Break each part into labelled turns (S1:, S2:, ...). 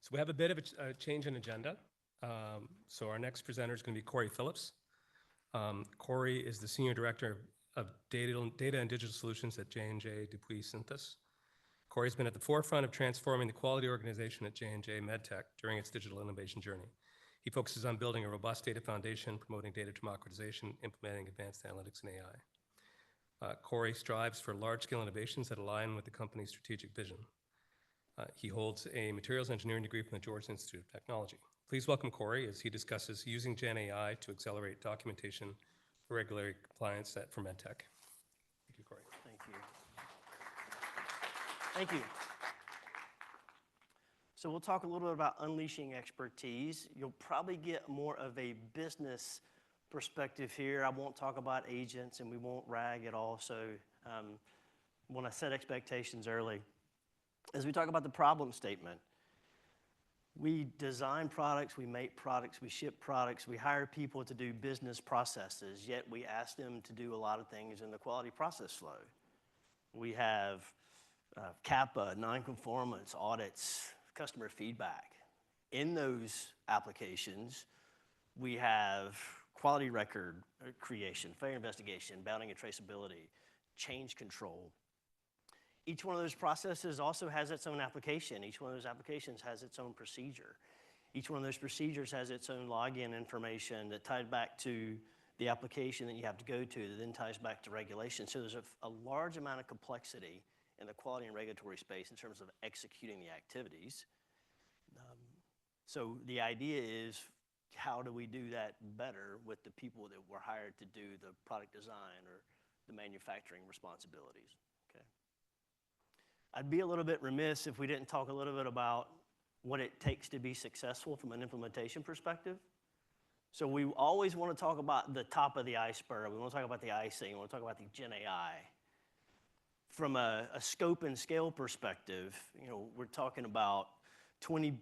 S1: So we have a bit of a change in agenda. So our next presenter is going to be Korey Phillips. Korey is the Senior Director of Data and Digital Solutions at J&J DePuy Synthes. Korey's been at the forefront of transforming the quality organization at J&J MedTech during its digital innovation journey. He focuses on building a robust data foundation, promoting data democratization, implementing advanced analytics and AI. Korey strives for large-scale innovations that align with the company's strategic vision. He holds a materials engineering degree from the Georgia Institute of Technology. Please welcome Korey as he discusses using GenAI to accelerate documentation for regulatory compliance for MedTech. Thank you, Korey.
S2: Thank you. Thank you. So we'll talk a little bit about unleashing expertise. You'll probably get more of a business perspective here. I won't talk about agents and we won't rag at all. So when I set expectations early, as we talk about the problem statement, we design products, we make products, we ship products, we hire people to do business processes, yet we ask them to do a lot of things in the quality process flow. We have CAPA, non-conformance, audits, customer feedback. In those applications, we have quality record creation, failure investigation, bounding and traceability, change control. Each one of those processes also has its own application. Each one of those applications has its own procedure. Each one of those procedures has its own login information that ties back to the application that you have to go to, that then ties back to regulation. So there's a large amount of complexity in the quality and regulatory space in terms of executing the activities. So the idea is, how do we do that better with the people that were hired to do the product design or the manufacturing responsibilities? Okay. I'd be a little bit remiss if we didn't talk a little bit about what it takes to be successful from an implementation perspective. So we always want to talk about the top of the iceberg. We want to talk about the icing. We want to talk about the GenAI. From a scope and scale perspective, we're talking about 20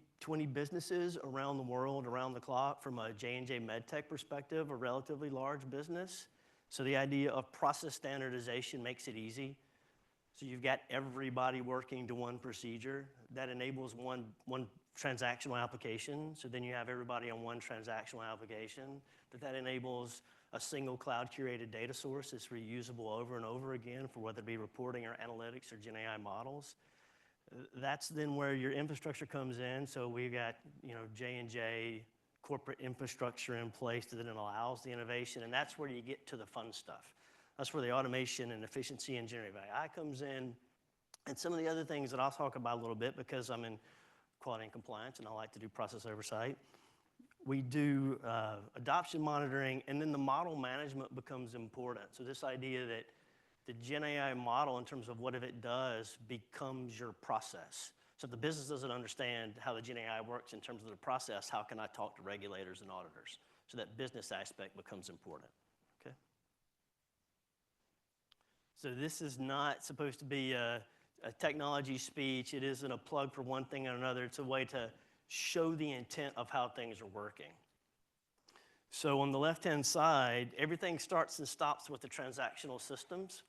S2: businesses around the world, around the clock. From a J&J MedTech perspective, a relatively large business. So the idea of process standardization makes it easy. So you've got everybody working to one procedure. That enables one transactional application. So then you have everybody on one transactional application. That enables a single cloud-curated data source that's reusable over and over again for whether it be reporting or analytics or GenAI models. That's then where your infrastructure comes in. So we've got J&J corporate infrastructure in place that then allows the innovation, and that's where you get to the fun stuff. That's where the automation and efficiency and generative AI comes in, and some of the other things that I'll talk about a little bit because I'm in quality and compliance and I like to do process oversight. We do adoption monitoring, and then the model management becomes important. So this idea that the GenAI model, in terms of what it does, becomes your process. So if the business doesn't understand how the GenAI works in terms of the process, how can I talk to regulators and auditors? So that business aspect becomes important. Okay. So this is not supposed to be a technology speech. It isn't a plug for one thing or another. It's a way to show the intent of how things are working. So on the left-hand side, everything starts and stops with the transactional systems.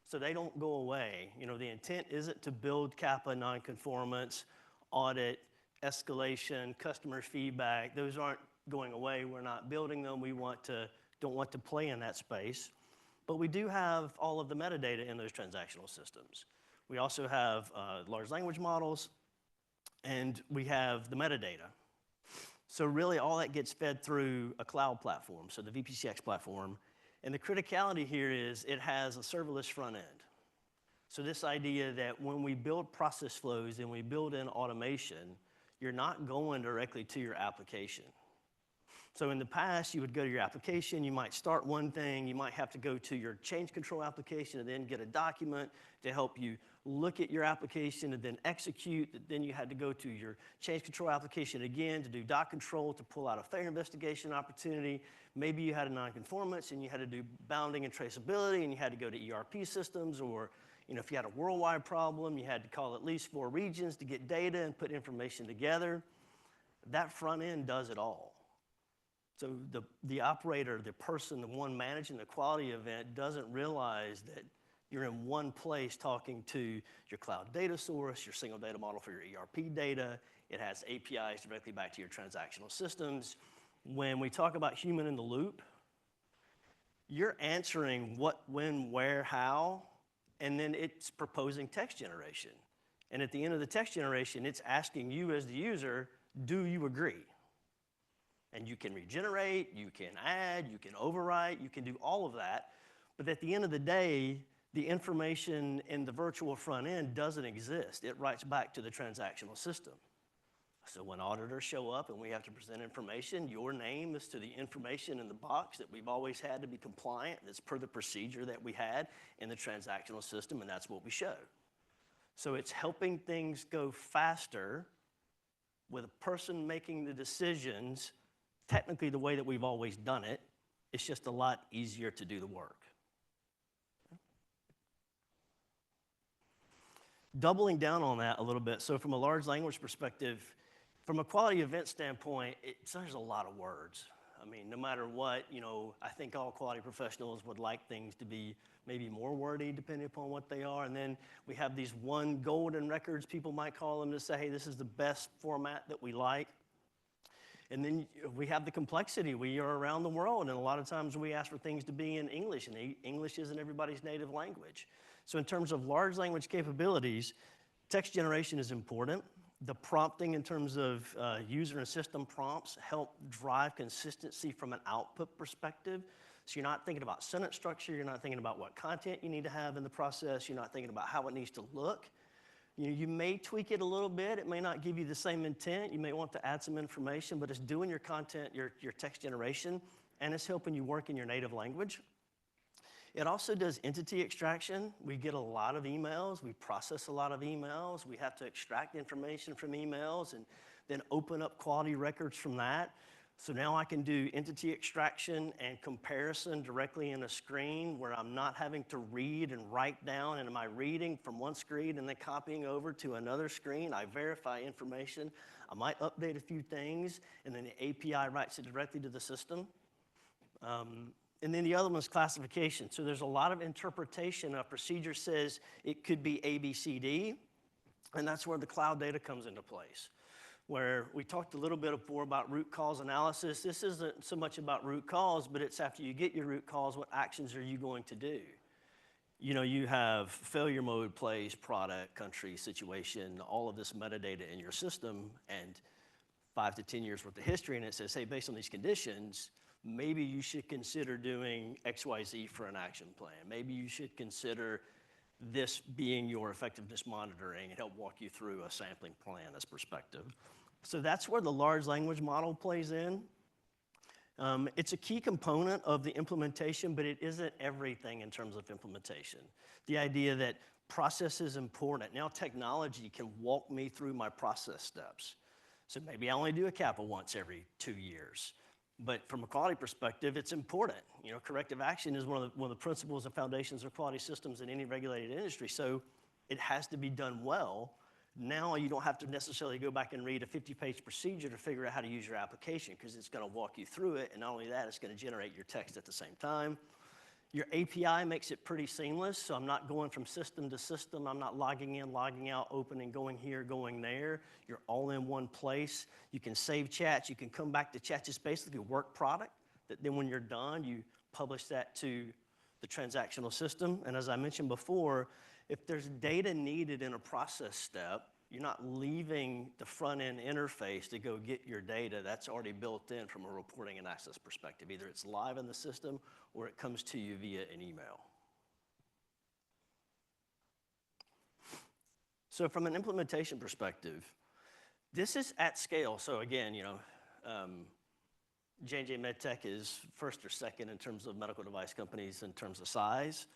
S2: So they don't go away. The intent isn't to build CAPA, non-conformance, audit, escalation, customer feedback. Those aren't going away. We're not building them. We don't want to play in that space. But we do have all of the metadata in those transactional systems. We also have large language models, and we have the metadata. So really all that gets fed through a cloud platform, so the VPCX platform. And the criticality here is it has a serverless front end. So this idea that when we build process flows and we build in automation, you're not going directly to your application. So in the past, you would go to your application, you might start one thing, you might have to go to your change control application and then get a document to help you look at your application and then execute. Then you had to go to your change control application again to do doc control, to pull out a failure investigation opportunity. Maybe you had a non-conformance and you had to do bounding and traceability and you had to go to ERP systems, or if you had a worldwide problem, you had to call at least 4 regions to get data and put information together. That front end does it all. So the operator, the person, the one managing the quality event doesn't realize that you're in one place talking to your cloud data source, your single data model for your ERP data, It has APIs directly back to your transactional systems. When we talk about human in the loop, you're answering what, when, where, how, and then it's proposing text generation. And at the end of the text generation, it's asking you as the user, do you agree? And you can regenerate, you can add, you can overwrite, you can do all of that. But at the end of the day, the information in the virtual front end doesn't exist. It writes back to the transactional system. So when auditors show up and we have to present information, your name is to the information in the box that we've always had to be compliant. That's per the procedure that we had in the transactional system, and that's what we show. So it's helping things go faster with a person making the decisions technically the way that we've always done it. It's just a lot easier to do the work. Doubling down on that a little bit, so from a large language perspective, from a quality event standpoint, there's a lot of words. I mean, no matter what, I think all quality professionals would like things to be maybe more wordy depending upon what they are. And then we have these one golden records, people might call them, to say, hey, this is the best format that we like. And then we have the complexity. We are around the world, and a lot of times we ask for things to be in English, and English isn't everybody's native language. So in terms of large language capabilities, text generation is important. The prompting in terms of user and system prompts help drive consistency from an output perspective. So you're not thinking about sentence structure, you're not thinking about what content you need to have in the process, you're not thinking about how it needs to look. You may tweak it a little bit, it may not give you the same intent, you may want to add some information, but it's doing your content, your text generation, and it's helping you work in your native language. It also does entity extraction. We get a lot of emails. We process a lot of emails. We have to extract information from emails and then open up quality records from that. So now I can do entity extraction and comparison directly in a screen where I'm not having to read and write down. And am I reading from one screen and then copying over to another screen? I verify information. I might update a few things, and then the API writes it directly to the system. And then the other one is classification. So there's a lot of interpretation. A procedure says it could be A, B, C, D, and that's where the cloud data comes into place. Where we talked a little bit before about root cause analysis. This isn't so much about root cause, but it's after you get your root cause, what actions are you going to do? You have failure mode, place, product, country, situation, all of this metadata in your system, and 5 to 10 years worth of history, and it says, hey, based on these conditions, maybe you should consider doing XYZ for an action plan. Maybe you should consider this being your effectiveness monitoring and help walk you through a sampling plan as perspective. So that's where the large language model plays in. It's a key component of the implementation, but it isn't everything in terms of implementation. The idea that process is important. Now technology can walk me through my process steps. So maybe I only do a CAPA once every 2 years. But from a quality perspective, it's important. Corrective action is one of the principles and foundations of quality systems in any regulated industry. So it has to be done well. Now you don't have to necessarily go back and read a 50-page procedure to figure out how to use your application, because it's going to walk you through it. And not only that, it's going to generate your text at the same time. Your API makes it pretty seamless, so I'm not going from system to system. I'm not logging in, logging out, opening, going here, going there. You're all in one place. You can save chats. You can come back to chats. It's basically a work product that then when you're done, you publish that to the transactional system. And as I mentioned before, if there's data needed in a process step, you're not leaving the front-end interface to go get your data. That's already built in from a reporting and access perspective. Either it's live in the system or it comes to you via an email. So from an implementation perspective, this is at scale. So again, J&J MedTech is first or second in terms of medical device companies in terms of size.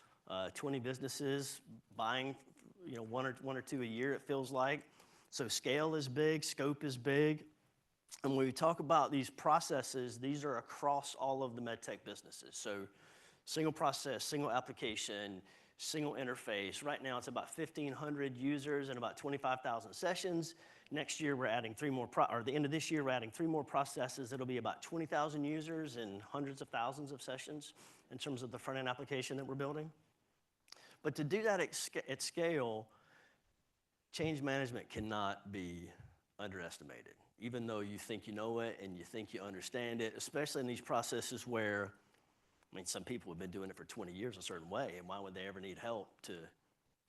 S2: 20 businesses buying one or two a year, it feels like. So scale is big, scope is big. And when we talk about these processes, these are across all of the MedTech businesses. So single process, single application, single interface. Right now it's about 1,500 users and about 25,000 sessions. Next year we're adding the end of this year we're adding 3 more processes. It'll be about 20,000 users and hundreds of thousands of sessions in terms of the front-end application that we're building. But to do that at scale, change management cannot be underestimated. Even though you think you know it and you think you understand it, especially in these processes where, I mean, some people have been doing it for 20 years a certain way, and why would they ever need help to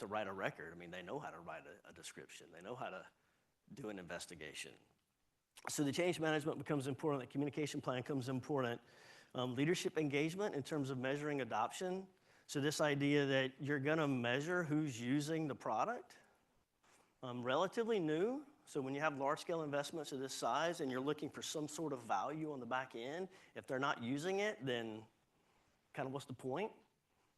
S2: write a record? I mean, they know how to write a description. They know how to do an investigation. So the change management becomes important. The communication plan becomes important. Leadership engagement in terms of measuring adoption. So this idea that you're going to measure who's using the product. Relatively new. So when you have large-scale investments of this size and you're looking for some sort of value on the back end, if they're not using it, then kind of what's the point?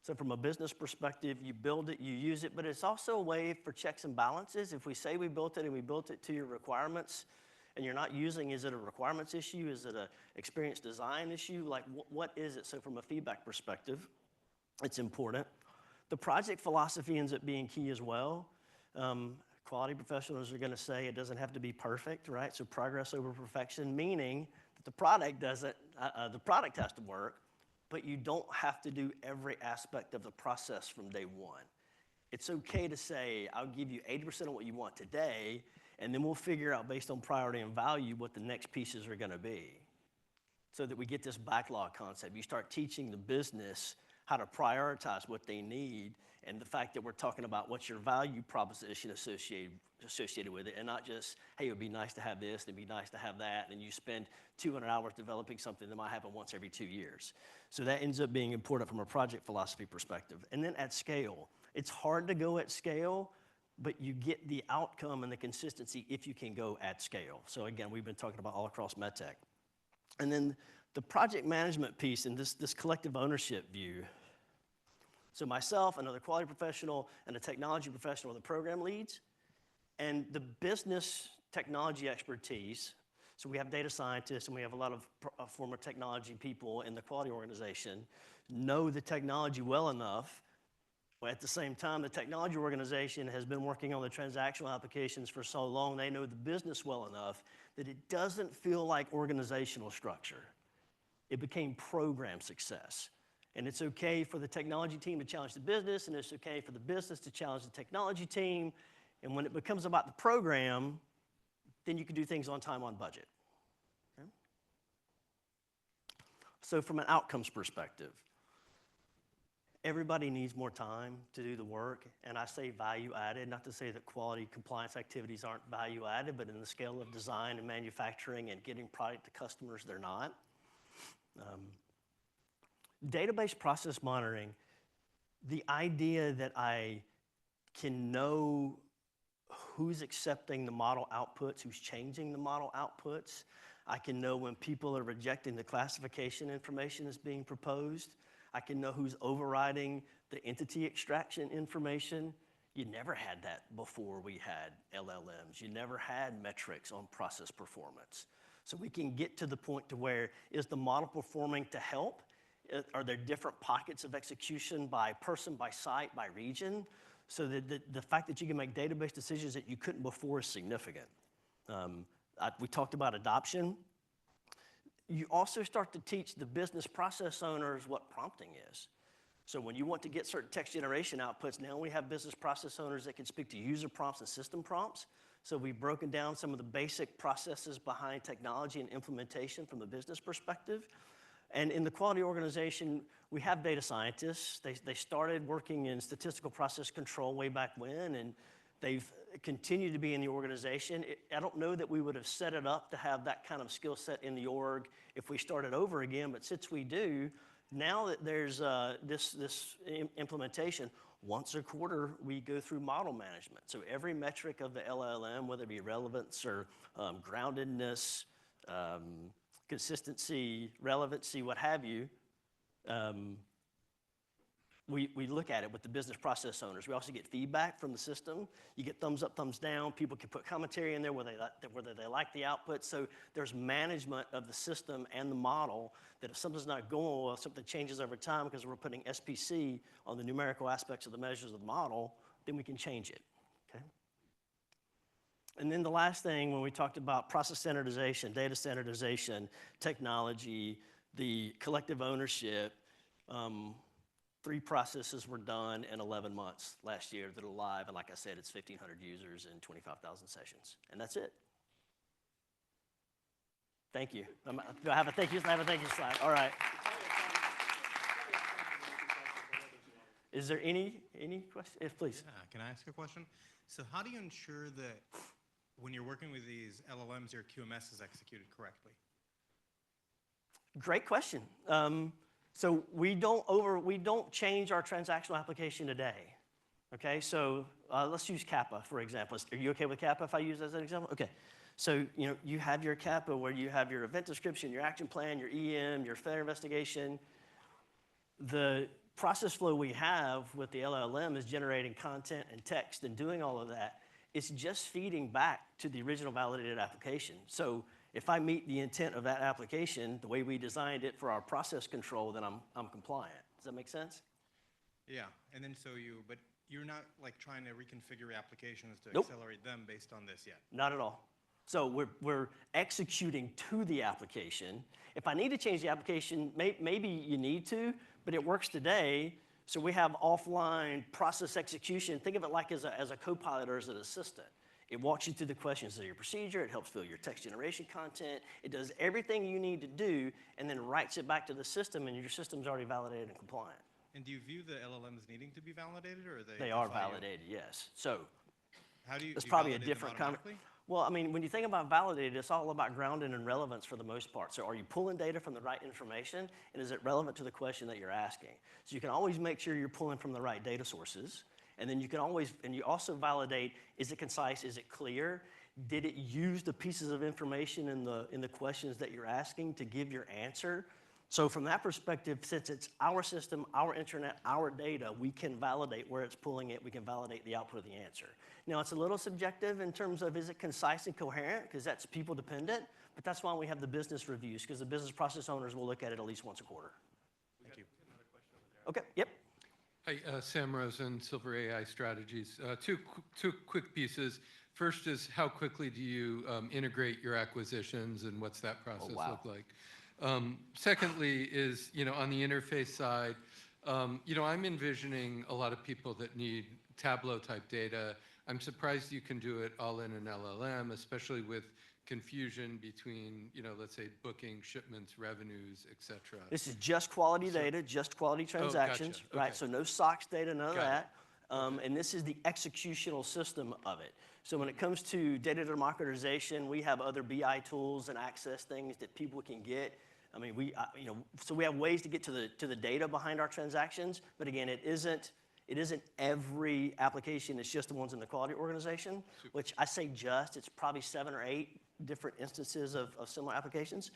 S2: So from a business perspective, you build it, you use it, but it's also a way for checks and balances. If we say we built it and we built it to your requirements and you're not using, is it a requirements issue? Is it an experience design issue? Like what is it? So from a feedback perspective, it's important. The project philosophy ends up being key as well. Quality professionals are going to say it doesn't have to be perfect, right? So progress over perfection, meaning that the product doesn't, the product has to work, but you don't have to do every aspect of the process from day one. It's okay to say, I'll give you 80% of what you want today, and then we'll figure out based on priority and value what the next pieces are going to be. So that we get this backlog concept. You start teaching the business how to prioritize what they need, and the fact that we're talking about what's your value proposition associated with it, and not just, hey, it would be nice to have this, it'd be nice to have that, and you spend 200 hours developing something that might happen once every 2 years. So that ends up being important from a project philosophy perspective. And then at scale, it's hard to go at scale, but you get the outcome and the consistency if you can go at scale. So again, we've been talking about all across MedTech. And then the project management piece and this collective ownership view. So myself, another quality professional, and a technology professional are the program leads. And the business technology expertise, so we have data scientists and we have a lot of former technology people in the quality organization, know the technology well enough. But at the same time, the technology organization has been working on the transactional applications for so long, they know the business well enough that it doesn't feel like organizational structure. It became program success. And it's okay for the technology team to challenge the business, and it's okay for the business to challenge the technology team. And when it becomes about the program, then you can do things on time, on budget. Okay? So from an outcomes perspective, everybody needs more time to do the work. And I say value added, not to say that quality compliance activities aren't value added, but in the scale of design and manufacturing and getting product to customers, they're not. Database process monitoring, the idea that I can know who's accepting the model outputs, who's changing the model outputs. I can know when people are rejecting the classification information that's being proposed. I can know who's overriding the entity extraction information. You never had that before we had LLMs. You never had metrics on process performance. So we can get to the point to where, is the model performing to help? Are there different pockets of execution by person, by site, by region? So the fact that you can make database decisions that you couldn't before is significant. We talked about adoption. You also start to teach the business process owners what prompting is. So when you want to get certain text generation outputs, now we have business process owners that can speak to user prompts and system prompts. So we've broken down some of the basic processes behind technology and implementation from a business perspective. And in the quality organization, we have data scientists. They started working in statistical process control way back when, and they've continued to be in the organization. I don't know that we would have set it up to have that kind of skill set in the org if we started over again, but since we do, now that there's this implementation, once a quarter, we go through model management. So every metric of the LLM, whether it be relevance or groundedness, consistency, relevancy, what have you, we look at it with the business process owners. We also get feedback from the system. You get thumbs up, thumbs down. People can put commentary in there whether they like the output. So there's management of the system and the model that if something's not going well, something changes over time because we're putting SPC on the numerical aspects of the measures of the model, then we can change it. Okay? And then the last thing, when we talked about process standardization, data standardization, technology, the collective ownership, 3 processes were done in 11 months last year that are live. And like I said, it's 1,500 users and 25,000 sessions. And that's it. Thank you. Do I have a thank you? I have a thank you slide. All right. Is there any question? Yes, please.
S3: Yeah, can I ask a question? So how do you ensure that when you're working with these LLMs, your QMS is executed correctly?
S2: Great question. So we don't change our transactional application today. Okay, so let's use Kappa, for example. Are you okay with Kappa if I use that as an example? Okay, so you have your Kappa where you have your event description, your action plan, your EM, your failure investigation. The process flow we have with the LLM is generating content and text and doing all of that. It's just feeding back to the original validated application. So if I meet the intent of that application, the way we designed it for our process control, then I'm compliant. Does that make sense?
S3: Yeah, and then but you're not like trying to reconfigure your applications to
S2: Nope.
S3: accelerate them based on this yet?
S2: Not at all. So we're executing to the application. If I need to change the application, maybe you need to, but it works today. So we have offline process execution. Think of it like as a co-pilot or as an assistant. It walks you through the questions of your procedure. It helps fill your text generation content. It does everything you need to do and then writes it back to the system, and your system's already validated and compliant.
S3: And do you view the LLMs needing to be validated, or
S2: They are
S3: defy you?
S2: validated, yes. So
S3: How do you?
S2: it's
S3: Do you
S2: probably a
S3: validate them
S2: different comment.
S3: automatically?
S2: Well, I mean, when you think about validated, it's all about grounding and relevance for the most part. So are you pulling data from the right information, and is it relevant to the question that you're asking? So you can always make sure you're pulling from the right data sources, and then you can always, and you also validate, is it concise, is it clear? Did it use the pieces of information in the questions that you're asking to give your answer? So from that perspective, since it's our system, our internet, our data, we can validate where it's pulling it. We can validate the output of the answer. Now, it's a little subjective in terms of is it concise and coherent, because that's people dependent, but that's why we have the business reviews, because the business process owners will look at it at least once a quarter.
S3: Thank you.
S2: Okay, yep.
S4: Hi, Sam Rosen, Silver AI Strategies. Two quick pieces. First is how quickly do you integrate your acquisitions, and what's that process look like? Secondly is, on the interface side, I'm envisioning a lot of people that need Tableau type data. I'm surprised you can do it all in an LLM, especially with confusion between, let's say booking, shipments, revenues, et cetera.
S2: This is just quality data, just quality transactions,
S4: gotcha.
S2: right?
S4: Okay.
S2: So no SOX data, none of
S4: Got it.
S2: that. And this is the executional system of it. So when it comes to data democratization, we have other BI tools and access things that people can get. I mean, so we have ways to get to the data behind our transactions, but again, it isn't every application. It's just the ones in the quality organization, which I say it's probably 7 or 8 different instances of similar applications.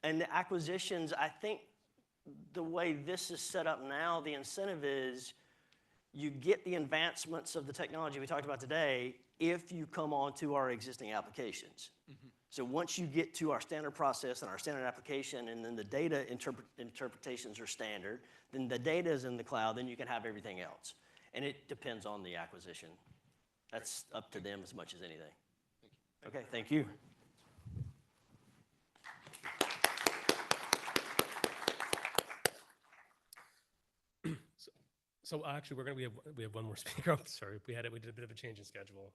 S2: And the acquisitions, I think the way this is set up now, the incentive is you get the advancements of the technology we talked about today if you come onto our existing applications. Mm-hmm. So once you get to our standard process and our standard application, and then the data interpretations are standard, then the data is in the cloud, then you can have everything else. And it depends on the acquisition. That's up to them as much as anything. Thank you. Okay, thank you.
S1: So actually, we have one more speaker. Sorry, we did a bit of a change in schedule.